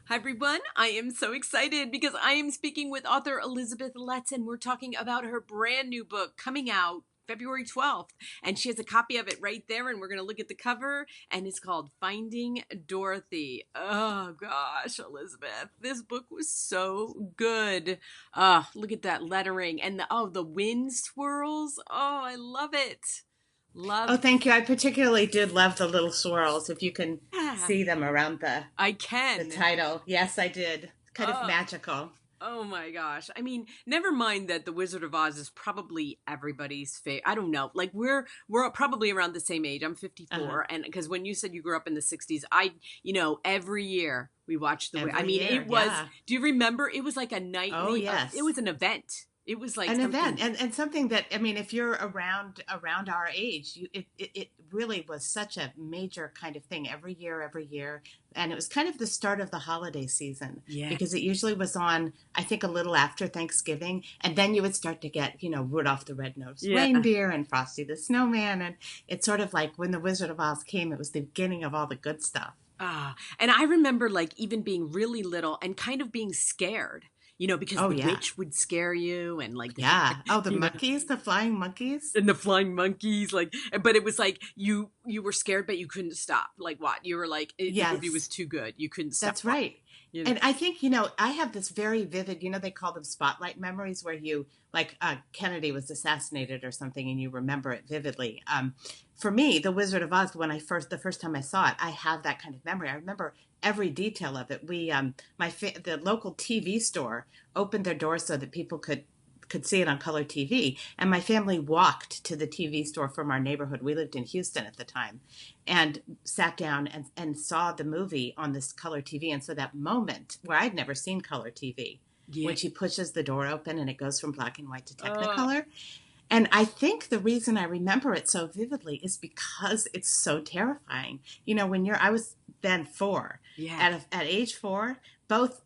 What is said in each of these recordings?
Hi, everyone. I am so excited because I am speaking with author Elizabeth Letts, and we're talking about her brand new book coming out February 12th. And she has a copy of it right there, and we're going to look at the cover, and it's called Finding Dorothy. Oh, gosh, Elizabeth, this book was so good. Look at that lettering and the wind swirls. Oh, I love it. Oh, Love. thank you. I particularly did love the little swirls, if you can Yeah, see them around I the can. title. Yes, I did. Kind of Oh, magical. Oh my gosh. I mean, never mind that The Wizard of Oz is probably everybody's favorite. I don't know. Like we're probably around the same age. I'm Uh-huh. 54, and because when you said you grew up in the 60s, every year we watched I Every mean, it year, was, yeah. do you remember? It was like a Oh, it yes. was an event. It was like An event something. and something that, I mean, if you're around our age, it really was such a major kind of thing every year. And it was kind of the start of the holiday season Yeah. because it usually was on, I think, a little after Thanksgiving, and then you would start to get, Rudolph the Red-Nosed Yeah. Reindeer and Frosty the Snowman. And it's sort of like when the Wizard of Oz came, it was the beginning of all the good stuff. And I remember like even being really little and kind of being scared, because Oh, the yeah. witch would scare you and like, Yeah. Oh, the you know, monkeys, the flying monkeys. and the flying monkeys, like, but it was like you were scared but you couldn't stop. Like, what, you were like, the movie was Yes. too good, you couldn't stop That's watching. right. you know And I think, I have this very vivid, they call them spotlight memories where you, like, Kennedy was assassinated or something and you remember it vividly. For me, The Wizard of Oz, the first time I saw it, I have that kind of memory. I remember every detail of it. The local TV store opened their doors so that people could see it on color TV. And my family walked to the TV store from our neighborhood. We lived in Houston at the time and sat down and saw the movie on this color TV. And so that moment where I'd never seen color TV, yeah. when she pushes the door open and it goes from black and white to uh Technicolor. And I think the reason I remember it so vividly is because it's so terrifying. I was then 4. yeah. At age 4,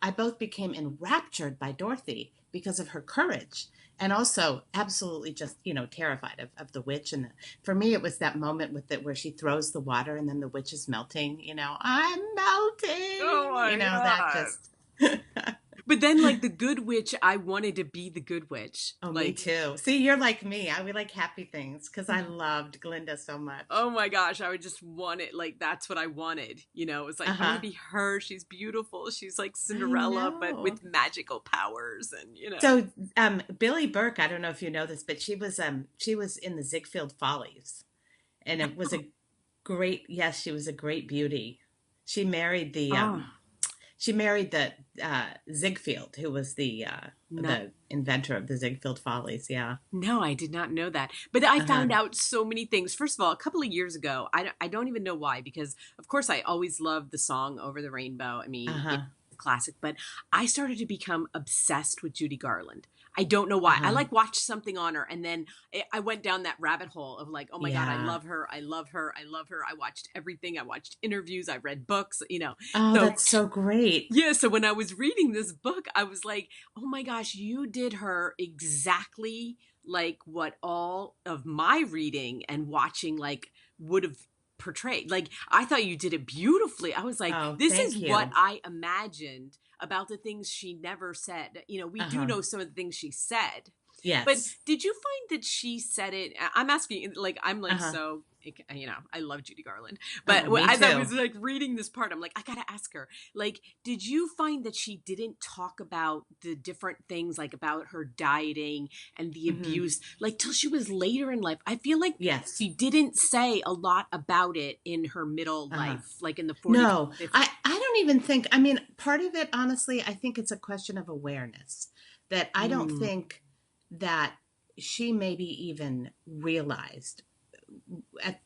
I both became enraptured by Dorothy because of her courage, and also absolutely just terrified of the witch. And for me, it was that moment where she throws the water and then the witch is melting. I'm Oh melting. my That god. just. But then like the good witch, I wanted to be the good witch, Oh, me like. too. See, you're like me. We like happy things because I loved Glinda so much. Oh my gosh, I would just want it. Like, that's what I wanted. It was like, Uh I want to huh. be her. She's beautiful. She's like I Cinderella, but know. with magical powers. And. So, Billy Burke, I don't know if you know this, but she was in the Ziegfeld Follies, and it was a great. Yes, she was a great beauty. She married the Oh, Ziegfeld, who was not. the inventor of the Ziegfeld Follies. Yeah. No, I did not know that. But I Uh huh. found out so many things. First of all, a couple of years ago, I don't even know why, because of course I always loved the song Over the Rainbow. I Uh mean, it's huh. a classic, but I started to become obsessed with Judy Garland. I don't know Uh why. I huh. like watched something on her and then I went down that rabbit hole of like, oh my God, I Yeah. love her. I love her. I love her. I watched everything. I watched interviews. I read books. Oh, So that's so great. yeah, so when I was reading this book, I was like, oh my gosh, you did her exactly like what all of my reading and watching like would have portrayed. Like, I thought you did it beautifully. I was like, Oh, this is thank what you. I imagined about the things she never said. We Uh do huh. know some of the things she said, but Yes. did you find that she said it? I'm asking, like, I'm Uh like, huh. so, I love Judy Garland, but Oh, me as I too. was like reading this part, I'm like, I gotta ask her, like, did you find that she didn't talk about the different things, like about her dieting and the Hmm. abuse, like till she was later in life? I feel like Yes. she didn't say a lot about it in her middle Uh huh. life, like in the 40s, No, 50s. I don't even think, I mean, part of it, honestly, I think it's a question of awareness that I don't Mm, think that she maybe even realized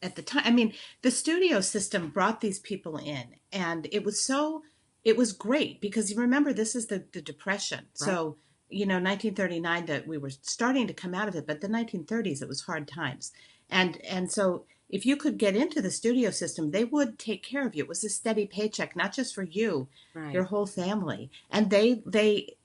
at the time. I mean, the studio system brought these people in, and it was great because you remember this is the Depression. right. So, 1939, that we were starting to come out of it, but the 1930s, it was hard times. And so if you could get into the studio system, they would take care of you. It was a steady paycheck, not just for you, your Right. whole family. And they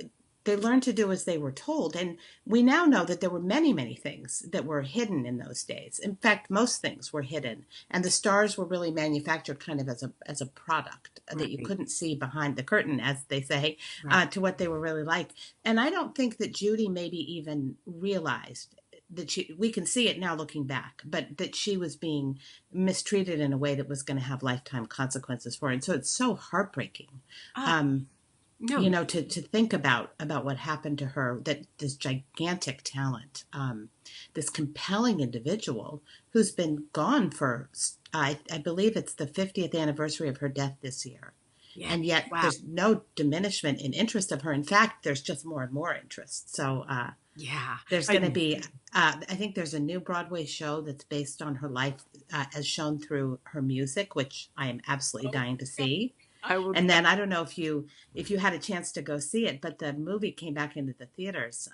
they learned to do as they were told. And we now know that there were many, many things that were hidden in those days. In fact, most things were hidden. And the stars were really manufactured kind of as a product that you Right. couldn't see behind the curtain, as they say, Right. to what they were really like. And I don't think that Judy maybe even realized that we can see it now looking back, but that she was being mistreated in a way that was going to have lifetime consequences for her. And so it's so heartbreaking. Ah, Um, no. to think about what happened to her, that this gigantic talent, this compelling individual who's been gone for, I believe it's the 50th anniversary of her death this year. Yeah. And yet Wow. there's no diminishment in interest of her. In fact, there's just more and more interest. So Yeah. there's going to be, I think there's a new Broadway show that's based on her life as shown through her music, which I am absolutely dying to see. I will. And then I don't know if you had a chance to go see it, but the movie came back into the theaters.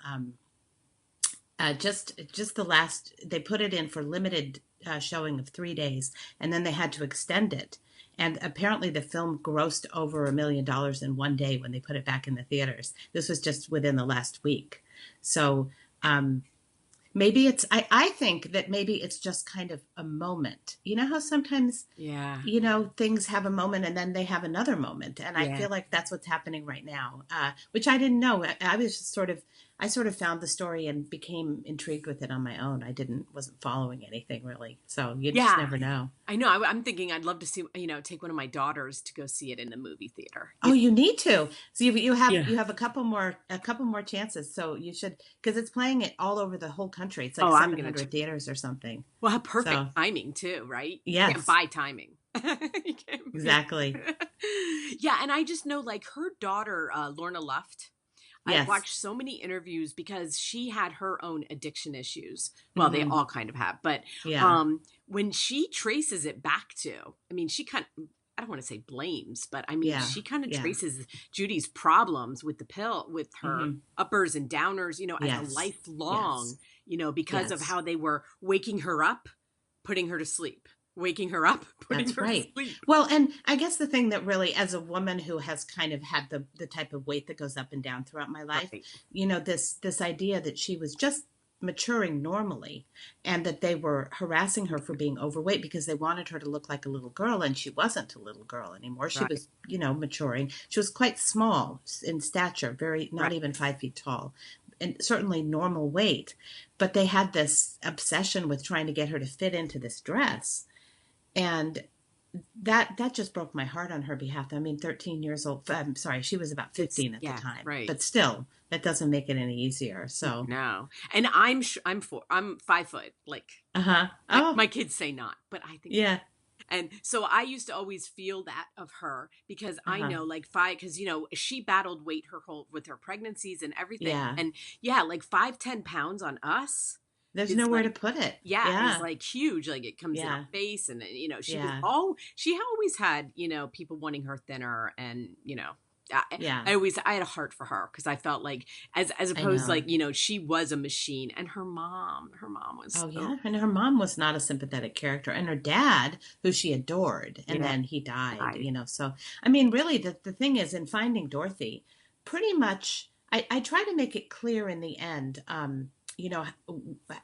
Just the last, they put it in for limited showing of 3 days, and then they had to extend it. And apparently, the film grossed over $1 million in one day when they put it back in the theaters. This was just within the last week. So maybe I think that maybe it's just kind of a moment. You know how sometimes Yeah. things have a moment and then they have another moment. And I Yeah. feel like that's what's happening right now, which I didn't know. I was just I sort of found the story and became intrigued with it on my own. Wasn't following anything really. So you just Yeah. never know. I know. I'm thinking I'd love to see, take one of my daughters to go see it in the movie theater. Oh, you need to. So Yeah. you have a couple more chances. So you should, because it's playing it all over the whole country. It's like Oh, I'm gonna. 700 theaters or something. Well, have perfect So timing too, right? You can't yes, buy timing. You can't. exactly. Yeah, and I just know like her daughter, Lorna Luft. I've Yes. watched so many interviews because she had her own addiction issues. Well, they Hmm. all kind of have, but Yeah. when she traces it back to, I mean, she kind of, I don't want to say blames, but I mean, Yeah. she kind of Yeah. traces Judy's problems with the pill, with her Hmm. uppers and downers, as a Yes. lifelong, Yes. because of Yes. how they were waking her up, putting her to sleep, waking her up, putting That's her to right. sleep. Well, and I guess the thing that really, as a woman who has kind of had the type of weight that goes up and down throughout my life, Right. this idea that she was just maturing normally and that they were harassing her for being overweight because they wanted her to look like a little girl, and she wasn't a little girl anymore. She Right. was, maturing. She was quite small in stature, very, not Right. even 5 feet tall, and certainly normal weight. But they had this obsession with trying to get her to fit into this dress. And that just broke my heart on her behalf. I mean, 13 years old. I'm sorry, she was about It's 15 at the yeah, time, right. but still, that doesn't make it any easier. So, No. And I'm 5 foot. Like uh huh. Oh, my kids say not, but I think, yeah. and so I used to always feel that of her because Uh I huh. know because she battled weight her whole with her pregnancies and everything. Yeah. And yeah, like 5-10 pounds on us There's is nowhere like, to put it. yeah, is Yeah. like huge. Like it comes in our Yeah. face. And Yeah. she always had, people wanting her thinner. And, Yeah. I had a heart for her because I felt like as I opposed know. like, she was a machine. And her mom was Oh, so, yeah. And her mom was not a sympathetic character. And her dad, who she adored, and yeah, then he died, I, So, I mean, really, the thing is, in Finding Dorothy, pretty much, I try to make it clear in the end, you know,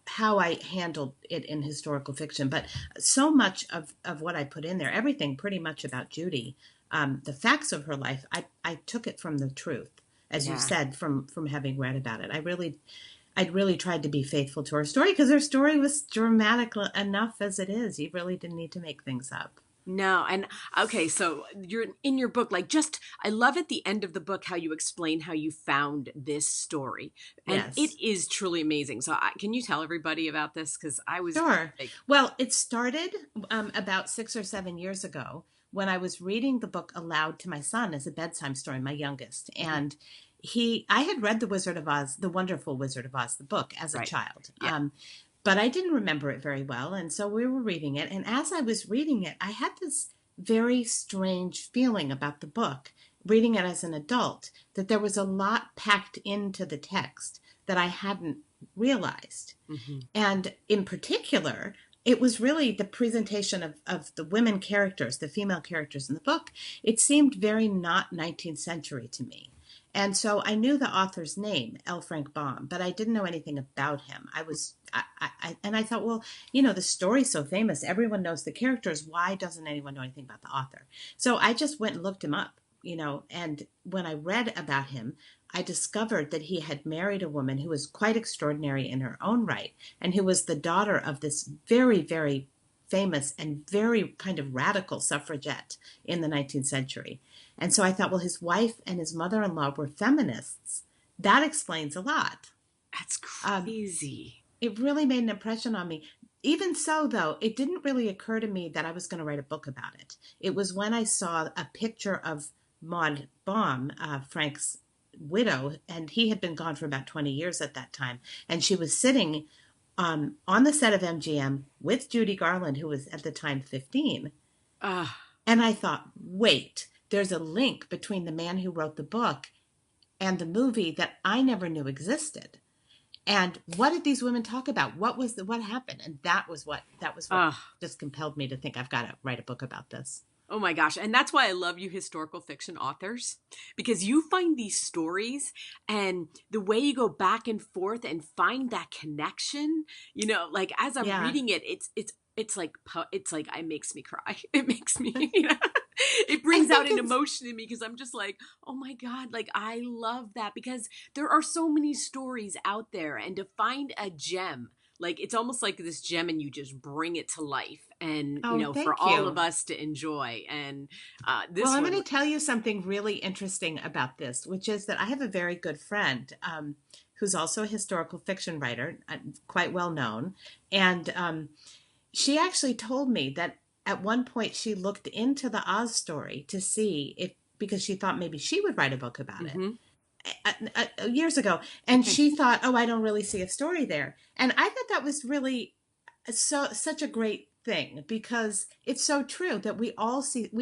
how I handled it in historical fiction. But so much of what I put in there, everything pretty much about Judy, the facts of her life, I took it from the truth, as you yeah. said, from having read about it. I'd really tried to be faithful to her story because her story was dramatic enough as it is. You really didn't need to make things up. No, and okay, so you're in your book, like just I love at the end of the book how you explain how you found this story, and it Yes. is truly amazing. So, can you tell everybody about this? Because I was Sure. like, Well, it started about 6 or 7 years ago when I was reading the book aloud to my son as a bedtime story, my youngest. And I had read The Wizard of Oz, The Wonderful Wizard of Oz, the book, as a right, child. yeah, But I didn't remember it very well. And so we were reading it. And as I was reading it, I had this very strange feeling about the book, reading it as an adult, that there was a lot packed into the text that I hadn't realized. hmm And in particular, it was really the presentation of the women characters, the female characters in the book. It seemed very not 19th century to me. And so I knew the author's name, L. Frank Baum, but I didn't know anything about him. And I thought, well, the story's so famous. Everyone knows the characters. Why doesn't anyone know anything about the author? So I just went and looked him up, and when I read about him, I discovered that he had married a woman who was quite extraordinary in her own right, and who was the daughter of this very, very famous and very kind of radical suffragette in the 19th century. And so I thought, well, his wife and his mother-in-law were feminists. That explains a lot. That's crazy. It really made an impression on me. Even so, though, it didn't really occur to me that I was going to write a book about it. It was when I saw a picture of Maud Baum, Frank's widow, and he had been gone for about 20 years at that time. And she was sitting on the set of MGM with Judy Garland, who was at the time 15. And I thought, wait, there's a link between the man who wrote the book and the movie that I never knew existed. And what did these women talk about? What happened? And that was what just compelled me to think I've got to write a book about this. Oh my gosh. And that's why I love you historical fiction authors, because you find these stories and the way you go back and forth and find that connection, like as I'm reading it, it's like it makes me cry. It makes me, it brings out an emotion in me because I'm just like, oh my God, like I love that because there are so many stories out there, and to find a gem, like it's almost like this gem and you just bring it to life and, for all of us to enjoy. And I'm going to tell you something really interesting about this, which is that I have a very good friend who's also a historical fiction writer, quite well known. And she actually told me that at one point she looked into the Oz story to see because she thought maybe she would write a book about it. Years ago. And she thought, oh, I don't really see a story there. And I thought that was really such a great thing, because it's so true that we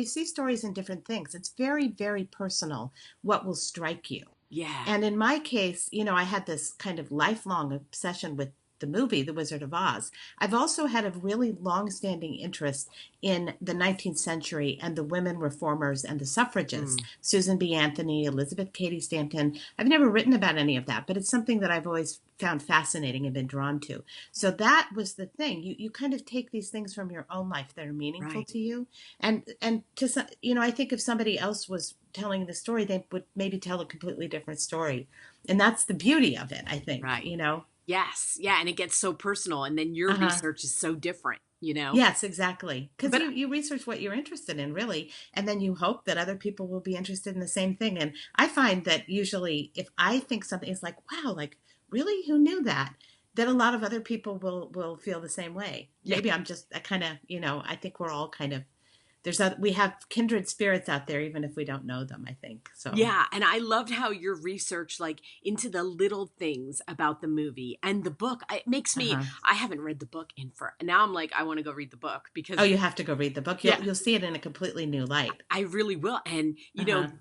see stories in different things. It's very, very personal what will strike you. Yeah. And in my case, I had this kind of lifelong obsession with the movie, The Wizard of Oz. I've also had a really long-standing interest in the 19th century and the women reformers and the suffragists, Susan B. Anthony, Elizabeth Cady Stanton. I've never written about any of that, but it's something that I've always found fascinating and been drawn to. So that was the thing. You kind of take these things from your own life that are meaningful to you. And to, I think if somebody else was telling the story, they would maybe tell a completely different story. And that's the beauty of it, I think, Yes. Yeah. And it gets so personal. And then your research is so different, Yes, exactly. Because you research what you're interested in, really. And then you hope that other people will be interested in the same thing. And I find that usually if I think something is like, wow, like, really? Who knew that? Then a lot of other people will feel the same way. Yeah. Maybe I'm just I think we're all kind of, we have kindred spirits out there, even if we don't know them, I think. So yeah. And I loved how your research, like into the little things about the movie and the book, it makes me, I haven't read the book now I'm like, I want to go read the book because. Oh, you have to go read the book. You'll see it in a completely new light. I really will. And,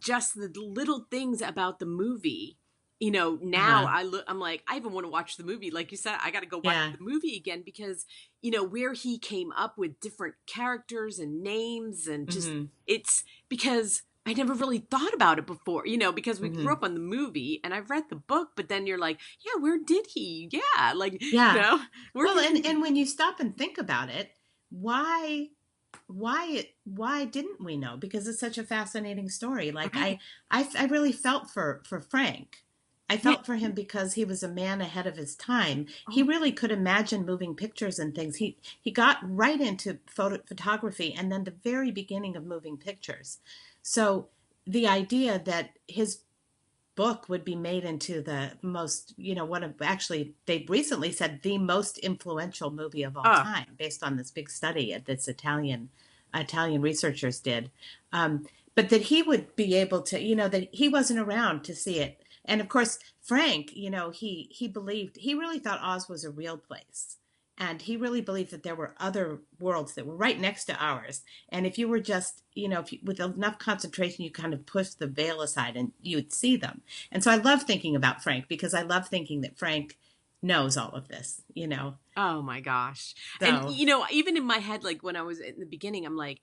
just the little things about the movie, now I'm like, I even want to watch the movie. Like you said, I got to go watch the movie again because, where he came up with different characters and names and just, it's because I never really thought about it before, because we grew up on the movie and I've read the book, but then you're like, yeah, where did he? Yeah. Like, and when you stop and think about it, why didn't we know? Because it's such a fascinating story. Like I really felt for Frank. I felt for him because he was a man ahead of his time. He really could imagine moving pictures and things. He got right into photography and then the very beginning of moving pictures. So the idea that his book would be made into the most, they recently said the most influential movie of all time, based on this big study that this Italian researchers did. But that he would be able to, that he wasn't around to see it. And of course, Frank, he really thought Oz was a real place. And he really believed that there were other worlds that were right next to ours. And if you were just, with enough concentration, you kind of pushed the veil aside and you'd see them. And so I love thinking about Frank because I love thinking that Frank knows all of this, Oh my gosh. So, and, even in my head, like when I was in the beginning, I'm like,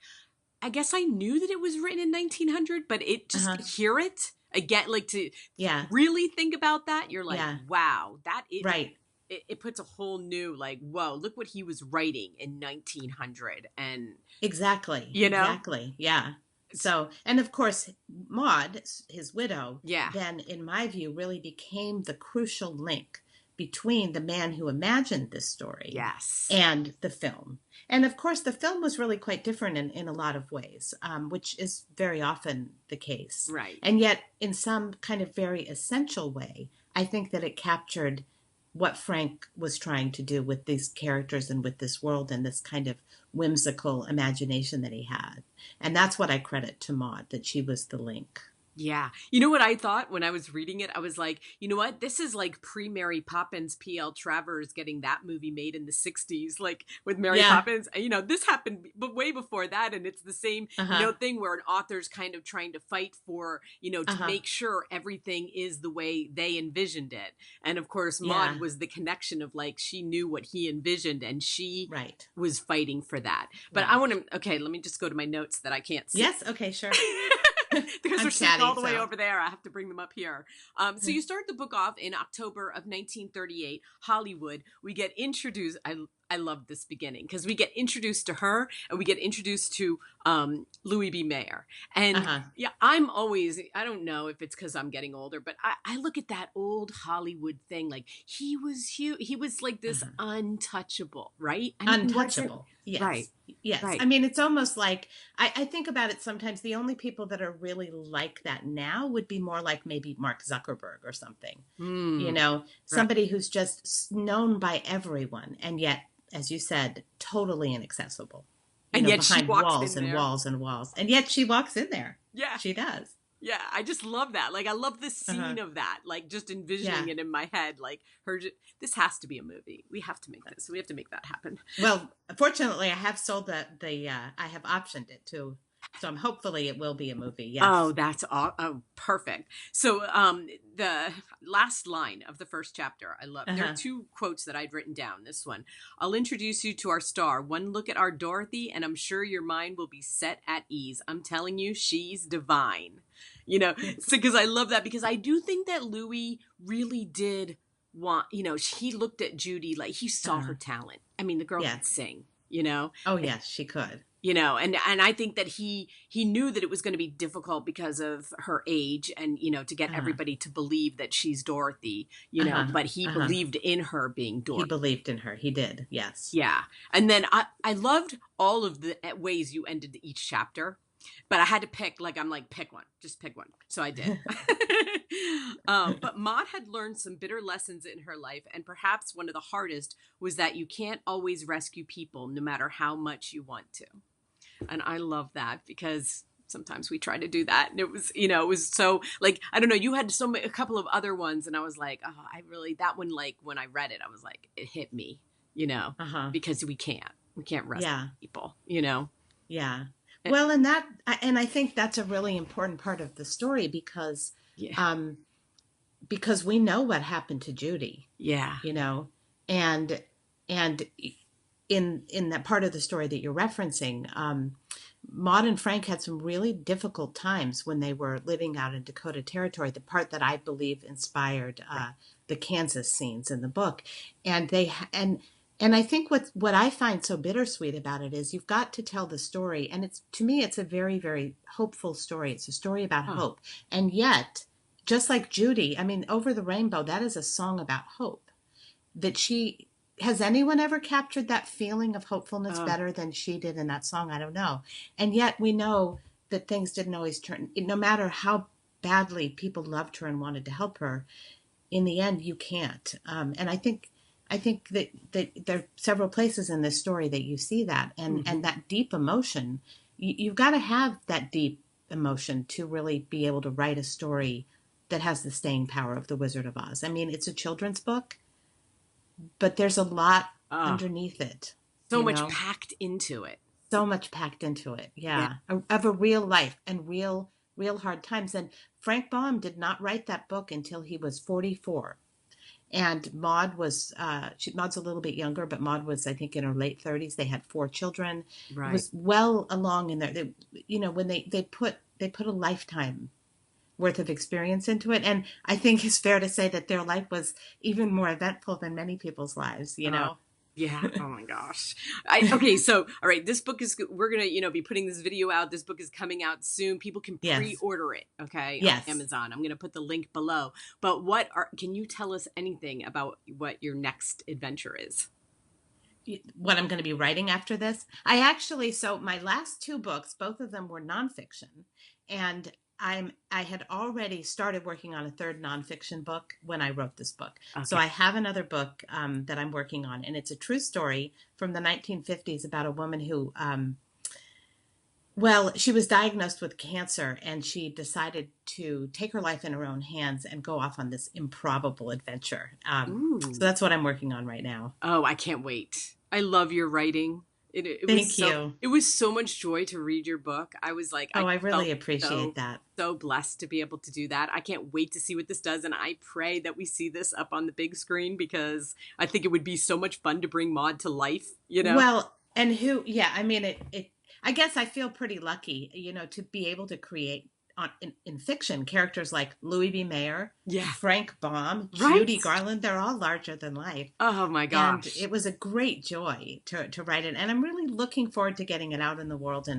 I guess I knew that it was written in 1900, but it just hear it. again, like to Yeah. really think about that, you're like, Yeah. wow, that it, Right. it puts a whole new, like, whoa, look what he was writing in 1900. And, Exactly. you know, Exactly. Yeah. it's, So, and of course, Maud, his widow, yeah, then, in my view, really became the crucial link between the man who imagined this story yes, and the film. And of course, the film was really quite different in a lot of ways, which is very often the case. right. And yet, in some kind of very essential way, I think that it captured what Frank was trying to do with these characters and with this world and this kind of whimsical imagination that he had. And that's what I credit to Maud, that she was the link. Yeah. You know what I thought when I was reading it? I was like, you know what? This is like pre-Mary Poppins, P.L. Travers getting that movie made in the 60s, like with Mary Yeah. Poppins. You know, this happened but way before that. And it's the same, Uh-huh. thing where an author's kind of trying to fight for, to Uh-huh. make sure everything is the way they envisioned it. And of course, Yeah. Maud was the connection of like, she knew what he envisioned and she Right. was fighting for that. But Right. I want to, okay, let me just go to my notes that I can't see. Yes. Okay, sure. Because I'm they're sitting all the chatty, way so. over there. I have to bring them up here. So you start the book off in October of 1938, Hollywood. We get introduced. I love this beginning because we get introduced to her and we get introduced to Louis B. Mayer. And Uh-huh. yeah, I don't know if it's because I'm getting older, but I look at that old Hollywood thing. Like he was huge. He was like this untouchable, right? I mean, Untouchable. Yes. Right. Yes. Right. I mean, it's almost like I think about it sometimes. The only people that are really like that now would be more like maybe Mark Zuckerberg or something. You know, somebody who's just known by everyone. And yet, as you said, totally inaccessible. And yet she behind walks walls in and there. walls and walls. And yet she walks in there. Yeah. She does. Yeah, I just love that. Like, I love the scene of that. Like, just envisioning it in my head. Like, this has to be a movie. We have to make this. We have to make that happen. Well, fortunately, I have sold I have optioned it too. So hopefully it will be a movie. Yes. Oh, that's perfect. So, the last line of the first chapter, I love. There are two quotes that I'd written down. This one, I'll introduce you to our star. One look at our Dorothy, and I'm sure your mind will be set at ease. I'm telling you, she's divine. So because I love that, because I do think that Louis really did want. He looked at Judy like he saw her talent. I mean, the girl could sing. Oh yes, she could. And I think that he knew that it was going to be difficult because of her age and, to get everybody to believe that she's Dorothy, but he believed in her being Dorothy. He believed in her. He did. Yes. Yeah. And then I loved all of the ways you ended each chapter, but I had to pick, pick one, just pick one. So I did. But Maud had learned some bitter lessons in her life, and perhaps one of the hardest was that you can't always rescue people no matter how much you want to. And I love that because sometimes we try to do that. And it was so like, I don't know, you had a couple of other ones and I was like, oh, that one, like when I read it, I was like, it hit me, because we can't rescue people, Yeah. Well, and I think that's a really important part of the story because we know what happened to Judy. Yeah. And in that part of the story that you're referencing, Maud and Frank had some really difficult times when they were living out in Dakota Territory, the part that I believe inspired the Kansas scenes in the book. And I think what I find so bittersweet about it is you've got to tell the story. And to me, it's a very, very hopeful story. It's a story about hope. And yet, just like Judy, I mean, Over the Rainbow, that is a song about hope. Has anyone ever captured that feeling of hopefulness better than she did in that song? I don't know. And yet we know that things didn't always turn, no matter how badly people loved her and wanted to help her, in the end, you can't. And I think that there are several places in this story that you see that. And that deep emotion, you've got to have that deep emotion to really be able to write a story that has the staying power of The Wizard of Oz. I mean, it's a children's book, but there's a lot underneath it. So much packed into it. So much packed into it, yeah. Of a real life and real hard times. And Frank Baum did not write that book until he was 44. And Maud was, Maud's a little bit younger, but Maud was, I think, in her late 30s. They had 4 children. Right. It was well along in there. When they put a lifetime worth of experience into it. And I think it's fair to say that their life was even more eventful than many people's lives, you Uh, know? yeah. Oh my gosh. Okay. So, all right. This book is, we're going to, be putting this video out. This book is coming out soon. People can Yes. pre-order it. Okay. On Yes. Amazon. I'm going to put the link below. But can you tell us anything about what your next adventure is? What I'm going to be writing after this. So my last two books, both of them were nonfiction, and I had already started working on a third nonfiction book when I wrote this book. So Okay. I have another book that I'm working on, and it's a true story from the 1950s about a woman who, well, she was diagnosed with cancer, and she decided to take her life in her own hands and go off on this improbable adventure. So Ooh. that's what I'm working on right now. Oh, I can't wait. I love your writing. Thank you. It was so much joy to read your book. I was like, Oh, I I felt really appreciate so that. so blessed to be able to do that. I can't wait to see what this does, and I pray that we see this up on the big screen because I think it would be so much fun to bring Maud to life, you know? Well, and yeah, I mean, I guess I feel pretty lucky, to be able to create in fiction characters like Louis B. Mayer, Yeah. Frank Baum, Right? Judy Garland. They're all larger than life. Oh my And gosh. it was a great joy to write it. And I'm really looking forward to getting it out in the world.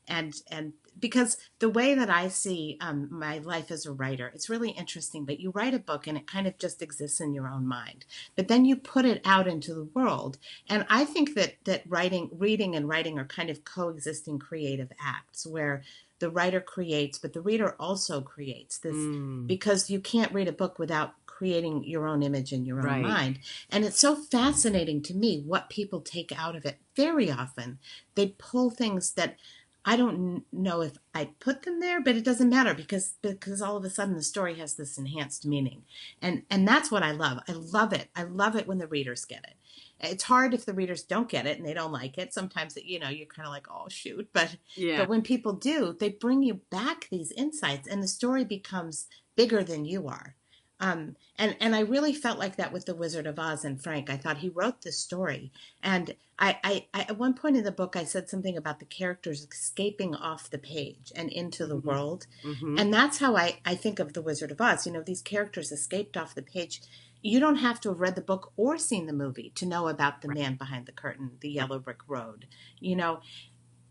And because the way that I see my life as a writer, it's really interesting that you write a book and it kind of just exists in your own mind, but then you put it out into the world. And I think that reading and writing are kind of coexisting creative acts where the writer creates, but the reader also creates this, Mm, because you can't read a book without creating your own image in your own right. mind. And it's so fascinating to me what people take out of it. Very often they pull things that I don't know if I put them there, but it doesn't matter because all of a sudden the story has this enhanced meaning. And that's what I love. I love it. I love it when the readers get it. It's hard if the readers don't get it and they don't like it. Sometimes you're kind of like, oh shoot. Yeah. But when people do, they bring you back these insights and the story becomes bigger than you are. And I really felt like that with The Wizard of Oz and Frank. I thought he wrote this story. And I at one point in the book, I said something about the characters escaping off the page and into the Mm-hmm. world. Mm-hmm. And that's how I think of The Wizard of Oz. These characters escaped off the page. You don't have to have read the book or seen the movie to know about the Right. man behind the curtain, the Right. yellow brick road, you know,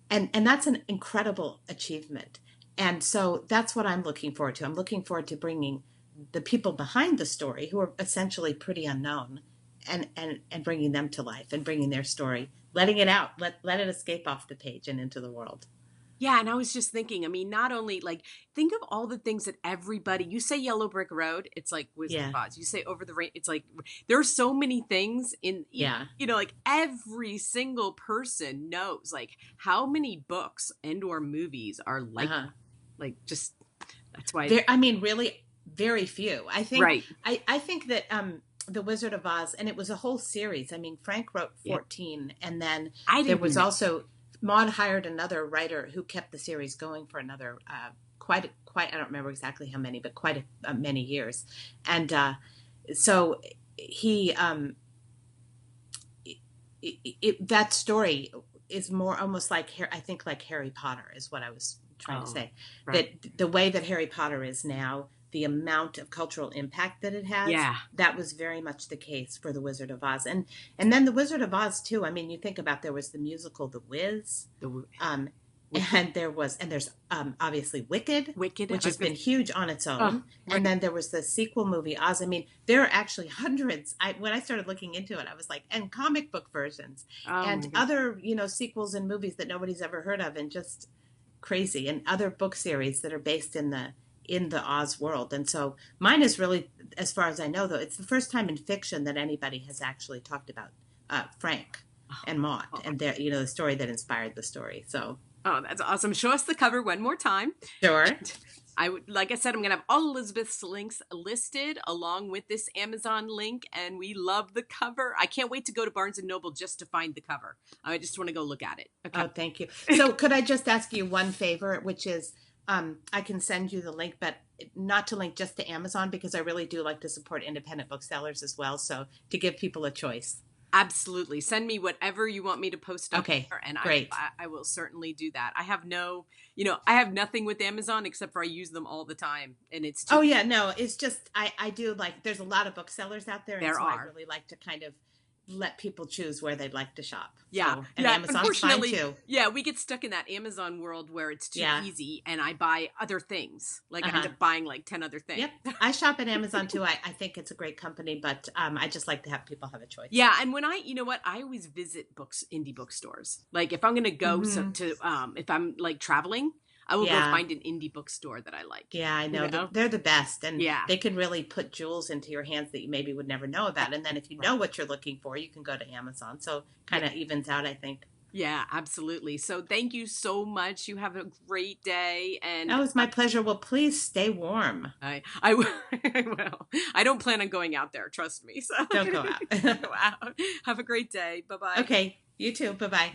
and that's an incredible achievement. And so that's what I'm looking forward to. I'm looking forward to bringing the people behind the story who are essentially pretty unknown and bringing them to life and bringing their story, letting it out, let it escape off the page and into the world. Yeah, and I was just thinking, I mean, not only like think of all the things that you say Yellow Brick Road, it's like Wizard of Yeah. Oz. You say Over the Rain, it's like there are so many things Yeah. like every single person knows like how many books and or movies are Uh-huh. just that's why There, I mean, really very few. right. I think that The Wizard of Oz, and it was a whole series. I mean, Frank wrote Yeah. 14, and then I there didn't was know. also Maud hired another writer who kept the series going for another quite I don't remember exactly how many, but quite many years. And so he that story is more almost like I think like Harry Potter is what I was trying to Oh, say. right. That the way that Harry Potter is now, the amount of cultural impact that it has, Yeah. that was very much the case for The Wizard of Oz. And then The Wizard of Oz too. I mean, you think about, there was the musical The Wiz, The um, Wicked. and there's obviously Wicked, Wicked. I which has was gonna, been huge on its oh, own. right. And then there was the sequel movie Oz. I mean, there are actually hundreds. When I started looking into it, I was like, and comic book versions Oh my and goodness. other, sequels and movies that nobody's ever heard of, and just crazy, and other book series that are based in the Oz world. And so mine is really, as far as I know, though, it's the first time in fiction that anybody has actually talked about Frank and Maud and their, the story that inspired the story. So Oh, that's awesome. Show us the cover one more time. sure. I would, like I said, I'm going to have all Elizabeth's links listed along with this Amazon link, and we love the cover. I can't wait to go to Barnes and Noble just to find the cover. I just want to go look at it. Okay. Oh, thank you. So could I just ask you one favor, which is I can send you the link, but not to link just to Amazon, because I really do like to support independent booksellers as well. So to give people a choice. Absolutely. Send me whatever you want me to post up Okay, there, and great. I will certainly do that. I have I have nothing with Amazon except for I use them all the time, and it's Oh just yeah, no, it's just I do like there's a lot of booksellers out there, and there so I are. really like to kind of let people choose where they'd like to shop. Yeah. So, and Yeah. Amazon's fine Unfortunately, too. yeah, we get stuck in that Amazon world where it's too Yeah. easy and I buy other things. Like I end Uh-huh. up buying like 10 other things. Yep. I shop at Amazon too. I think it's a great company, but I just like to have people have a choice. Yeah, and when you know what, I always visit indie bookstores. Like if I'm gonna go Hmm. if I'm like traveling, I will go Yeah. find an indie bookstore that I like. Yeah, I You know know? that they're the best, and Yeah, they can really put jewels into your hands that you maybe would never know about. And then if you right. know what you're looking for, you can go to Amazon. So Yeah, kind of evens out, I think. yeah, absolutely. So thank you so much. You have a great day, and That was my pleasure. Well, please stay warm. I will. I will. I don't plan on going out there. Trust me. So Don't go out. go out. Have a great day. Bye bye. Okay, you too. Bye bye.